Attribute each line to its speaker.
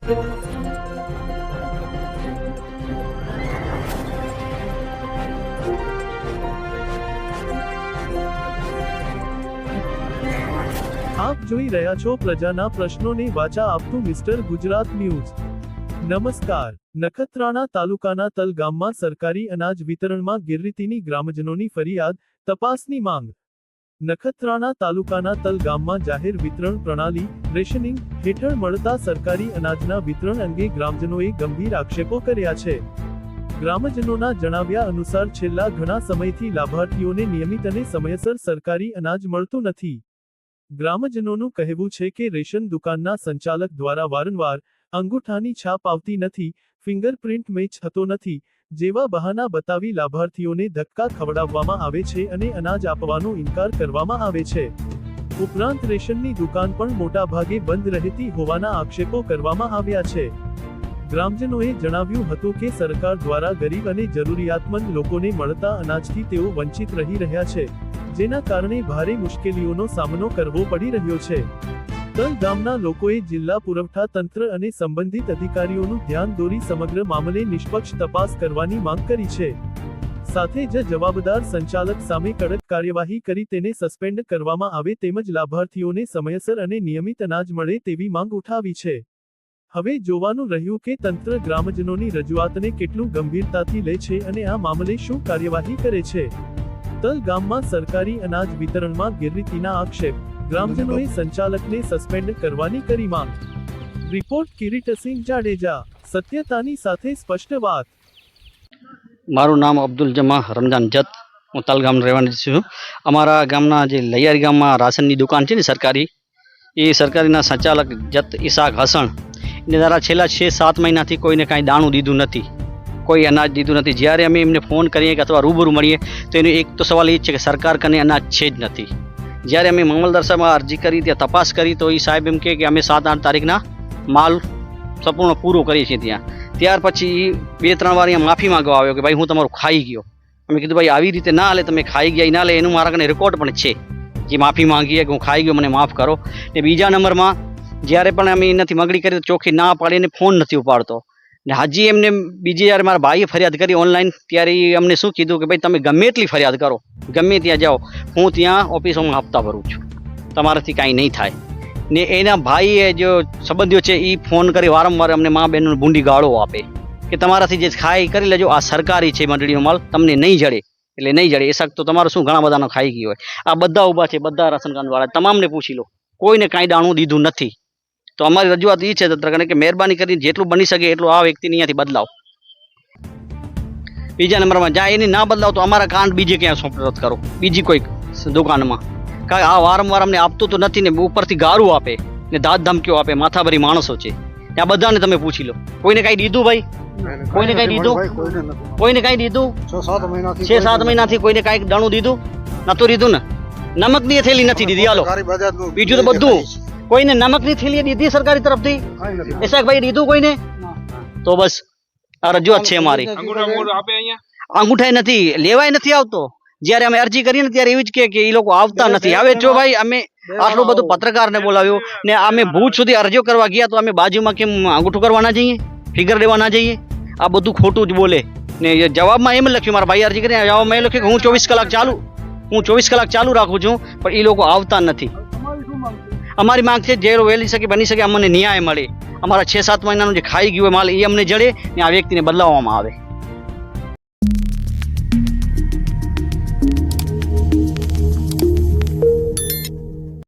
Speaker 1: આપ જોઈ રહ્યા છો પ્રજાના પ્રશ્નોને વાચા આપતું મિસ્ટર ગુજરાત ન્યૂઝ। નમસ્કાર। નખત્રાણા તાલુકાના તલ ગામમાં સરકારી અનાજ વિતરણમાં ગેરરીતિની ગ્રામજનોની ફરિયાદ, તપાસની માંગ। નખત્રાણા તાલુકાના તલ ગામમાં જાહેર વિતરણ પ્રણાલી રેશનિંગ હેઠળ મળતા સરકારી અનાજના વિતરણ અંગે ગ્રામજનોએ ગંભીર આક્ષેપો કર્યા છે। ગ્રામજનોના જણાવ્યા અનુસાર છેલ્લા ઘણા સમયથી લાભાર્થીઓને નિયમિત અને સમયસર સરકારી અનાજ મળતું નથી। ગ્રામજનોનું કહેવું છે કે રેશન દુકાનના સંચાલક દ્વારા વારંવાર અંગૂઠાની છાપ આવતી નથી, ફિંગરપ્રિન્ટ મેચ થતો નથી જેવા બહાના બતાવી લાભાર્થીઓને ધક્કા ખવડાવવામાં આવે છે અને અનાજ આપવાનો ઇનકાર કરવામાં આવે છે। ઉપરાંત રેશનની દુકાન પણ મોટાભાગે બંધ રહેતી હોવાના આક્ષેપો કરવામાં આવ્યા છે। ગ્રામજનોએ જણાવ્યું હતું કે સરકાર દ્વારા ગરીબ અને જરૂરિયાતમંદ લોકોને મળતા અનાજથી તેઓ વંચિત રહી રહ્યા છે, જેના કારણે ભારે મુશ્કેલીઓનો સામનો કરવો પડી રહ્યો છે। તલ ગામના લોકોએ જિલ્લા પુરવઠા તંત્ર અને સંબંધિત અધિકારીઓનું ધ્યાન દોરી સમગ્ર મામલે નિષ્પક્ષ તપાસ કરવાની માંગ કરી છે। સાથે જ જવાબદાર સંચાલક સામે કડક કાર્યવાહી કરી તેને સસ્પેન્ડ કરવામાં આવે તેમજ લાભાર્થીઓને સમયસર અને નિયમિત અનાજ મળે તેવી માંગ ઉઠાવી છે। હવે જોવાનું રહ્યું કે તંત્ર ગ્રામજનોની રજૂઆતને કેટલું ગંભીરતાથી લે છે અને આ મામલે શું કાર્યવાહી કરે છે। તલ ગામમાં સરકારી અનાજ વિતરણમાં ગેરરીતિના આક્ષેપ, ગ્રામજનોએ સંચાલકને સસ્પેન્ડ કરવાની કરી માંગ। રિપોર્ટ કિરીટસિંહ જાડેજા, સત્યતાની સાથે સ્પષ્ટ વાત।
Speaker 2: મારું નામ અબ્દુલ જમા રમજાન જત, હું તલ ગામ રહેવાની છું। અમારા ગામના જે લૈયારી ગામમાં રાશનની દુકાન છે ને સરકારી, એ સરકારીના સંચાલક જત ઇસાક હસણ એને દ્વારા છેલ્લા 6-7 મહિનાથી કોઈને કાંઈ દાણું દીધું નથી, કોઈ અનાજ દીધું નથી। જ્યારે અમે એમને ફોન કરીએ કે અથવા રૂબરૂ મળીએ તો એનો એક તો સવાલ એ જ છે કે સરકાર કને અનાજ છે જ નથી। જ્યારે અમે મામલતદાર સાહેબમાં અરજી કરી, ત્યાં તપાસ કરી તો એ સાહેબ એમ કહે કે અમે 7-8 તારીખના માલ સંપૂર્ણ પૂરો કરીએ છીએ ત્યાં। ત્યાર પછી 2-3 વાર અહીંયા માફી માંગવા આવ્યો કે ભાઈ હું તમારું ખાઈ ગયો। અમે કીધું ભાઈ આવી રીતે ના હાલે, તમે ખાઈ ગયા ના લે, એનું મારા કને રેકોર્ડ પણ છે જે માફી માંગીએ કે હું ખાઈ ગયો, મને માફ કરો। ને બીજા નંબરમાં જ્યારે પણ અમે એનાથી માગણી કરી તો ચોખ્ખી ના પાડીને ફોન નથી ઉપાડતો। ને હજી એમને બીજી જ્યારે મારા ભાઈએ ફરિયાદ કરી ઓનલાઈન, ત્યારે એ અમને શું કીધું કે ભાઈ તમે ગમે એટલી ફરિયાદ કરો, ગમે ત્યાં જાઓ, હું ત્યાં ઓફિસોમાં હપ્તા ભરું છું, તમારાથી કાંઈ નહીં થાય। ને એના ભાઈએ જો સંબંધીઓ છે એ ફોન કરી વારંવાર અમને મા બહેનોને ભૂંડી ગાળો આપે કે તમારાથી જે ખાઈ કરી લેજો, આ સરકારી છે મંડળીનો માલ, તમને નહીં જડે એટલે નહીં જડે। એ શક તો તમારું શું ઘણા બધાનો ખાઈ ગયો હોય। આ બધા ઊભા છે, બધા રાશન કાર્ડવાળા, તમામને પૂછી લો, કોઈને કાંઈ દાણું દીધું નથી। તો અમારી રજૂઆત એ છે તંત્ર કને કે મહેરબાની કરીને જેટલું બની શકે એટલું આ વ્યક્તિને અહીંયાથી બદલાવ। બીજા નંબરમાં જ્યાં એની ના બદલાવ તો અમારા કાંડ બીજે ક્યાં સોંપરત કરો, બીજી કોઈ દુકાનમાં, કારણ કે આ વારંવાર અમને આપતું તો નથી ને ઉપરથી ગારું આપે ને ધાક ધમકીઓ આપે, માથાભરી માણસો છે। ત્યાં બધાને તમે પૂછી લો, કોઈને કાંઈ દીધું ભાઈ? કોઈને કાંઈ દીધું? કોઈને કાંઈ દીધું? 6-7 મહિનાથી કોઈને કાંઈ દાણું દીધું નતું દીધું ને? નમકની થેલી નથી દીધી, હાલો બીજું તો બધું। કોઈને નમકની થેલી દીધી સરકારી તરફથી? એસાકભાઈ દીધું કોઈને? તો બસ આ રજૂઆત છે અમારી। અંગૂઠાય નથી, લેવાય નથી આવતો। જ્યારે અમે અરજી કરીએ ને ત્યારે એવું જ કે એ લોકો આવતા નથી। હવે જો ભાઈ અમે આટલું બધું પત્રકારને બોલાવ્યો ને અમે ભુજ સુધી અરજીઓ કરવા ગયા તો અમે બાજુમાં કેમ અંગૂઠું કરવા ના જઈએ, ફિગર લેવા ના જઈએ? આ બધું ખોટું જ બોલે ને જવાબમાં એમ લખ્યું, મારા ભાઈ અરજી કરીને જવાબમાં એ લખ્યું કે હું 24 કલાક ચાલુ રાખું છું, પણ એ લોકો આવતા નથી। અમારી માંગ છે જે વહેલી શકે બની શકે અમને ન્યાય મળે, અમારા 6-7 મહિનાનું જે ખાઈ ગયું માલ એ અમને જડે ને આ વ્યક્તિને બદલાવવામાં આવે।